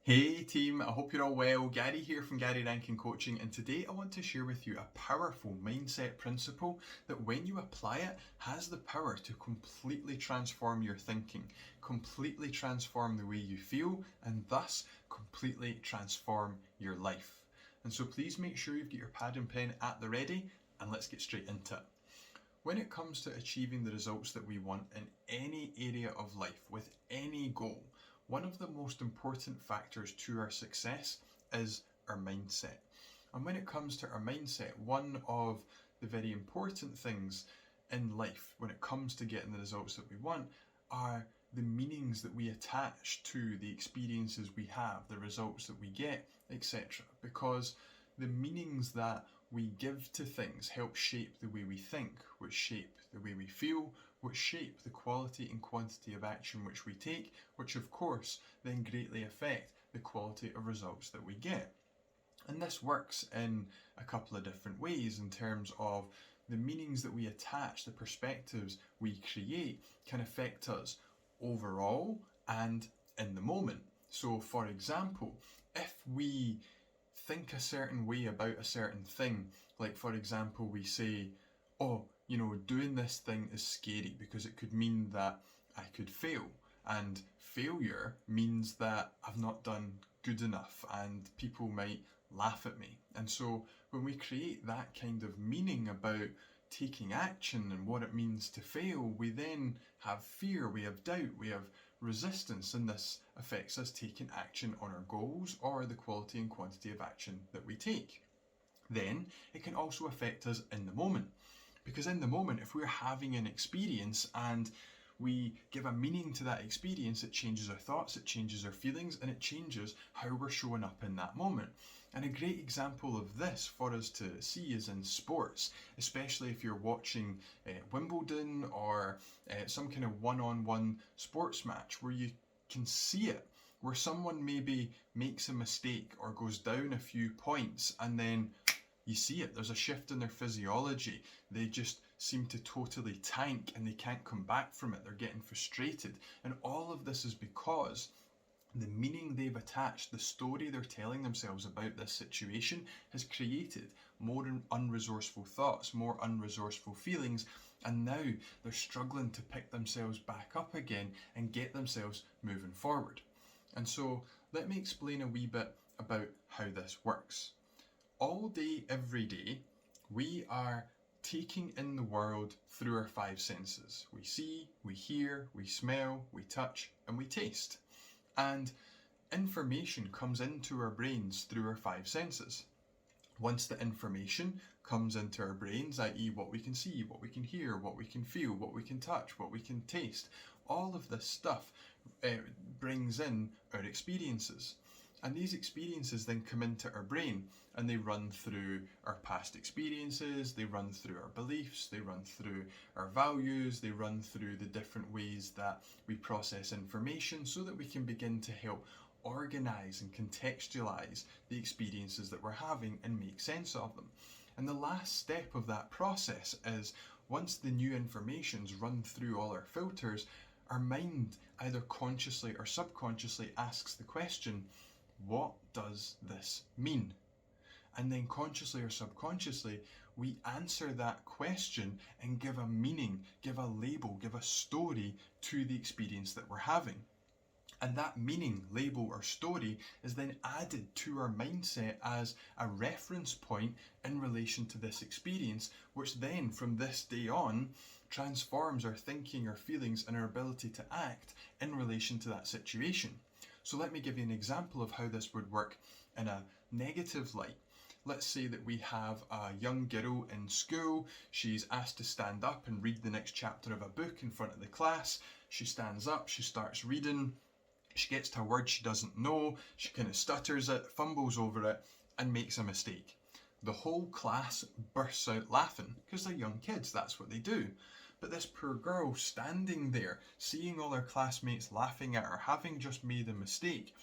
Hey team, I hope you're all well. Gary here from Gary Rankin Coaching, and today I want to share with you a powerful mindset principle that when you apply it has the power to completely transform your thinking, completely transform the way you feel, and thus completely transform your life. And so please make sure you've got your pad and pen at the ready, and let's get straight into it. When it comes to achieving the results that we want in any area of life with any goal, one of the most important factors to our success is our mindset. And when it comes to our mindset, one of the very important things in life when it comes to getting the results that we want are the meanings that we attach to the experiences we have, the results that we get, etc. Because the meanings that we give to things help shape the way we think, which shape the way we feel, which shape the quality and quantity of action which we take, which of course then greatly affect the quality of results that we get. And this works in a couple of different ways in terms of the meanings that we attach, the perspectives we create can affect us overall and in the moment. So for example, if we think a certain way about a certain thing, like for example we say, oh, doing this thing is scary because it could mean that I could fail, and failure means that I've not done good enough and people might laugh at me. And so when we create that kind of meaning about taking action and what it means to fail, we then have fear, we have doubt, we have resistance, and this affects us taking action on our goals or the quality and quantity of action that we take. Then it can also affect us in the moment, because in the moment, if we're having an experience and we give a meaning to that experience, it changes our thoughts, it changes our feelings, and it changes how we're showing up in that moment. And a great example of this for us to see is in sports, especially if you're watching Wimbledon or some kind of one-on-one sports match where you can see it, where someone maybe makes a mistake or goes down a few points, and then you see it, there's a shift in their physiology. They just seem to totally tank and they can't come back from it. They're getting frustrated. And all of this is because the meaning they've attached, the story they're telling themselves about this situation has created more unresourceful thoughts, more unresourceful feelings, and now they're struggling to pick themselves back up again and get themselves moving forward. And so let me explain a wee bit about how this works. All day, every day, we are taking in the world through our five senses. We see, we hear, we smell, we touch, and we taste. And information comes into our brains through our five senses. Once the information comes into our brains, i.e. what we can see, what we can hear, what we can feel, what we can touch, what we can taste, all of this stuff brings in our experiences. And these experiences then come into our brain and they run through our past experiences, they run through our beliefs, they run through our values, they run through the different ways that we process information so that we can begin to help organize and contextualize the experiences that we're having and make sense of them. And the last step of that process is once the new information's run through all our filters, our mind either consciously or subconsciously asks the question, what does this mean? And then consciously or subconsciously, we answer that question and give a meaning, give a label, give a story to the experience that we're having. And that meaning, label, or story is then added to our mindset as a reference point in relation to this experience, which then from this day on transforms our thinking, our feelings, and our ability to act in relation to that situation. So let me give you an example of how this would work in a negative light. Let's say that we have a young girl in school. She's asked to stand up and read the next chapter of a book in front of the class. She stands up, she starts reading. She gets to a word she doesn't know. She kind of stutters it, fumbles over it, and makes a mistake. The whole class bursts out laughing because they're young kids, that's what they do. But this poor girl standing there, seeing all her classmates laughing at her, having just made a mistake,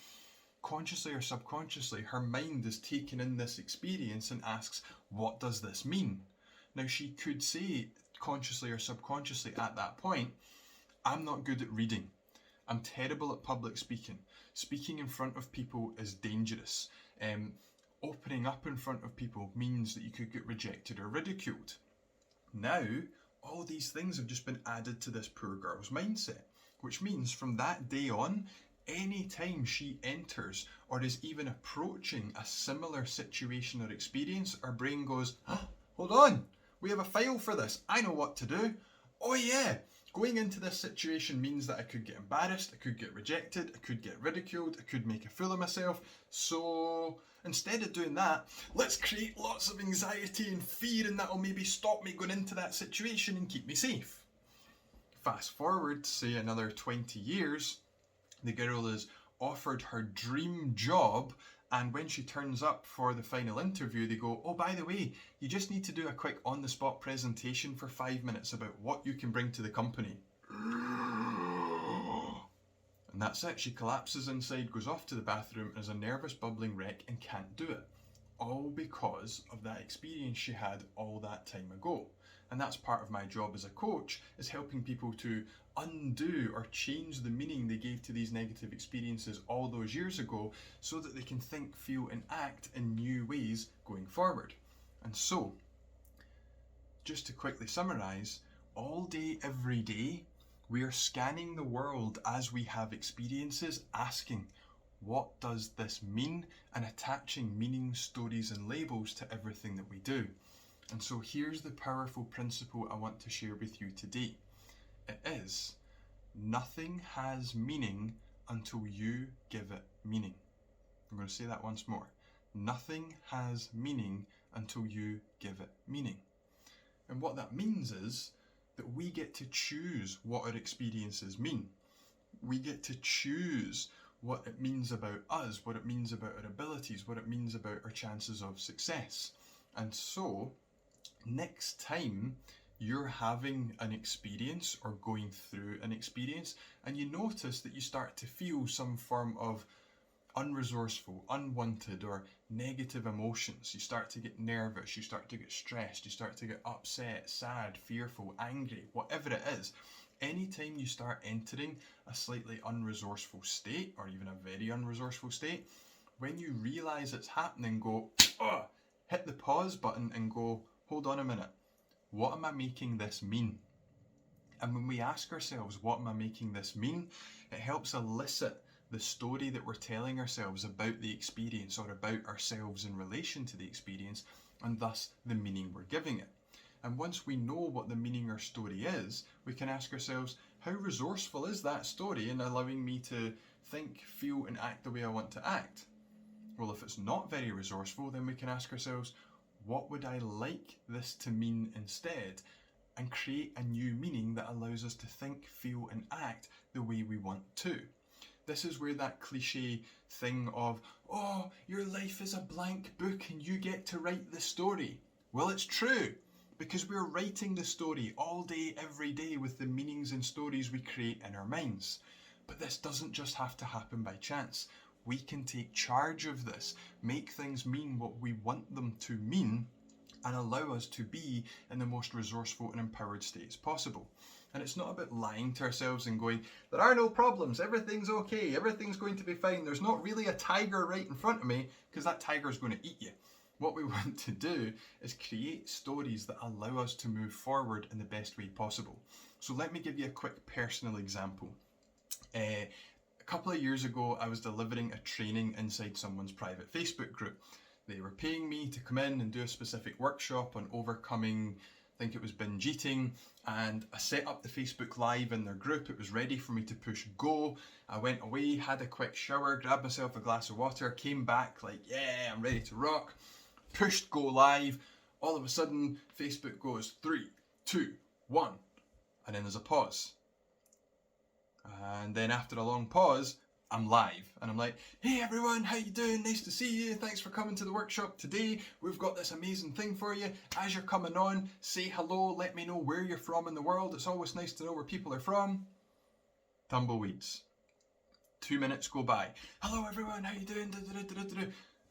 consciously or subconsciously, her mind is taking in this experience and asks, what does this mean? Now she could say, consciously or subconsciously at that point, I'm not good at reading. I'm terrible at public speaking. Speaking in front of people is dangerous. Opening up in front of people means that you could get rejected or ridiculed. Now, all these things have just been added to this poor girl's mindset, which means from that day on, any time she enters or is even approaching a similar situation or experience, her brain goes, hold on, we have a file for this. I know what to do. Oh yeah, going into this situation means that I could get embarrassed, I could get rejected, I could get ridiculed, I could make a fool of myself. So instead of doing that, let's create lots of anxiety and fear, and that'll maybe stop me going into that situation and keep me safe. Fast forward, say another 20 years, the girl is offered her dream job, and when she turns up for the final interview, they go, oh, by the way, you just need to do a quick on-the-spot presentation for 5 minutes about what you can bring to the company. And that's it. She collapses inside, goes off to the bathroom, is a nervous, bubbling wreck and can't do it. All because of that experience she had all that time ago. And that's part of my job as a coach, is helping people to undo or change the meaning they gave to these negative experiences all those years ago, so that they can think, feel and act in new ways going forward. And so, just to quickly summarise, all day, every day, we are scanning the world as we have experiences, asking, what does this mean? And attaching meaning, stories and labels to everything that we do. And so here's the powerful principle I want to share with you today. It is, nothing has meaning until you give it meaning. I'm going to say that once more. Nothing has meaning until you give it meaning. And what that means is that we get to choose what our experiences mean. We get to choose what it means about us, what it means about our abilities, what it means about our chances of success. And so, next time you're having an experience or going through an experience and you notice that you start to feel some form of unresourceful, unwanted or negative emotions, you start to get nervous, you start to get stressed, you start to get upset, sad, fearful, angry, whatever it is, anytime you start entering a slightly unresourceful state or even a very unresourceful state, when you realise it's happening, go, hit the pause button and go, hold on a minute, what am I making this mean? And when we ask ourselves, what am I making this mean? It helps elicit the story that we're telling ourselves about the experience or about ourselves in relation to the experience, and thus the meaning we're giving it. And once we know what the meaning or story is, we can ask ourselves, how resourceful is that story in allowing me to think, feel and act the way I want to act? Well, if it's not very resourceful, then we can ask ourselves, what would I like this to mean instead? And create a new meaning that allows us to think, feel and act the way we want to. This is where that cliche thing of, oh, your life is a blank book and you get to write the story. Well, it's true, because we're writing the story all day, every day with the meanings and stories we create in our minds. But this doesn't just have to happen by chance. We can take charge of this, make things mean what we want them to mean, and allow us to be in the most resourceful and empowered states possible. And it's not about lying to ourselves and going, there are no problems, everything's okay, everything's going to be fine, there's not really a tiger right in front of me, because that tiger's going to eat you. What we want to do is create stories that allow us to move forward in the best way possible. So let me give you a quick personal example. A couple of years ago, I was delivering a training inside someone's private Facebook group. They were paying me to come in and do a specific workshop on overcoming, I think it was binge eating, and I set up the Facebook Live in their group. It was ready for me to push go. I went away, had a quick shower, grabbed myself a glass of water, came back like, yeah, I'm ready to rock. Pushed go live. All of a sudden, Facebook goes 3, 2, 1, and then there's a pause. And then after a long pause, I'm live and I'm like, hey everyone, how you doing? Nice to see you. Thanks for coming to the workshop today. We've got this amazing thing for you. As you're coming on, say hello, let me know where you're from in the world. It's always nice to know where people are from. Tumbleweeds. 2 minutes go by. Hello everyone, how you doing?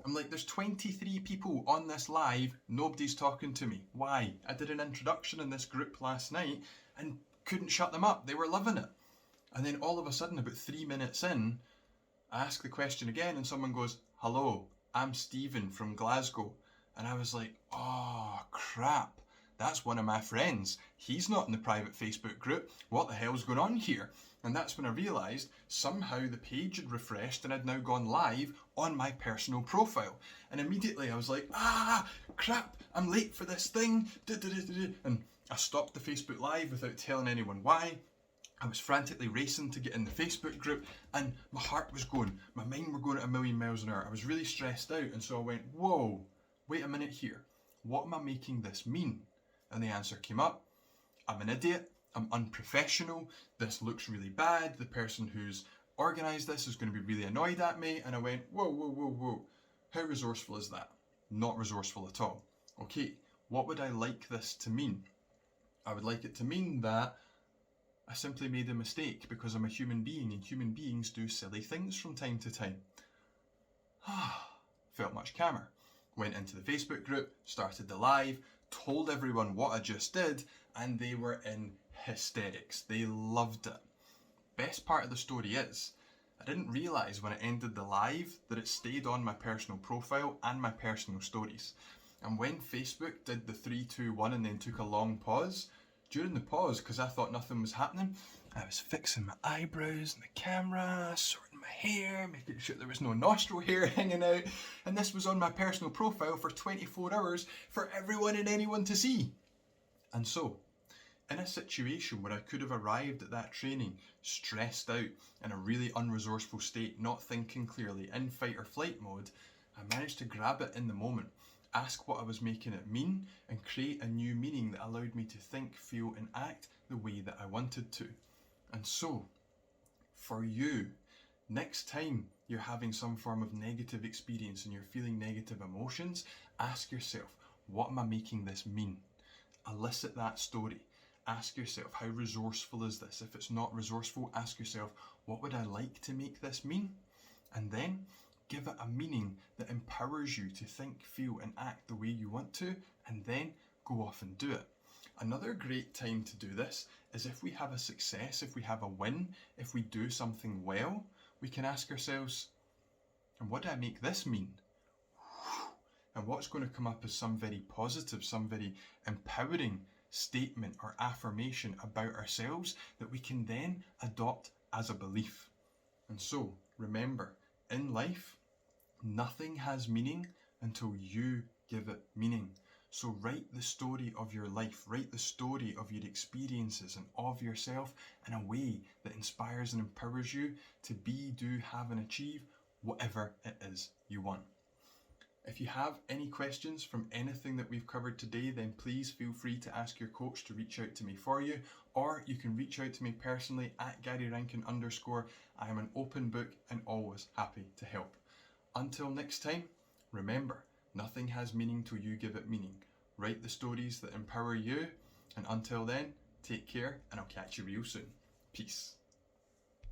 I'm like, there's 23 people on this live, nobody's talking to me. Why? I did an introduction in this group last night and couldn't shut them up. They were loving it. And then all of a sudden, about 3 minutes in, I ask the question again and someone goes, "Hello, I'm Stephen from Glasgow." And I was like, oh crap, that's one of my friends. He's not in the private Facebook group. What the hell's going on here? And that's when I realised somehow the page had refreshed and I'd now gone live on my personal profile. And immediately I was like, crap, I'm late for this thing. And I stopped the Facebook Live without telling anyone why. I was frantically racing to get in the Facebook group and my heart was going, my mind were going at 1,000,000 miles an hour. I was really stressed out, and so I went, whoa, wait a minute here. What am I making this mean? And the answer came up. I'm an idiot. I'm unprofessional. This looks really bad. The person who's organised this is going to be really annoyed at me. And I went, whoa. How resourceful is that? Not resourceful at all. Okay, what would I like this to mean? I would like it to mean that I simply made a mistake because I'm a human being and human beings do silly things from time to time. Felt much calmer. Went into the Facebook group, started the live, told everyone what I just did, and they were in hysterics. They loved it. Best part of the story is, I didn't realise when it ended the live that it stayed on my personal profile and my personal stories. And when Facebook did the 3, 2, 1 and then took a long pause, during the pause, because I thought nothing was happening, I was fixing my eyebrows and the camera, sorting my hair, making sure there was no nostril hair hanging out, and this was on my personal profile for 24 hours for everyone and anyone to see. And so, in a situation where I could have arrived at that training stressed out, in a really unresourceful state, not thinking clearly, in fight or flight mode, I managed to grab it in the moment, ask what I was making it mean, and create a new meaning that allowed me to think, feel and act the way that I wanted to. And so, for you, next time you're having some form of negative experience and you're feeling negative emotions, ask yourself, what am I making this mean? Elicit that story. Ask yourself, how resourceful is this? If it's not resourceful, ask yourself, what would I like to make this mean? And then give it a meaning that empowers you to think, feel and act the way you want to, and then go off and do it. Another great time to do this is if we have a success, if we have a win, if we do something well, we can ask ourselves, and what do I make this mean? And what's going to come up is some very positive, some very empowering statement or affirmation about ourselves that we can then adopt as a belief. And so, remember, in life, nothing has meaning until you give it meaning. So write the story of your life, write the story of your experiences and of yourself in a way that inspires and empowers you to be, do, have and achieve whatever it is you want. If you have any questions from anything that we've covered today, then please feel free to ask your coach to reach out to me for you, or you can reach out to me personally at GaryRankin_. I am an open book and always happy to help. Until next time, remember, nothing has meaning till you give it meaning. Write the stories that empower you, and until then, take care and I'll catch you real soon. Peace.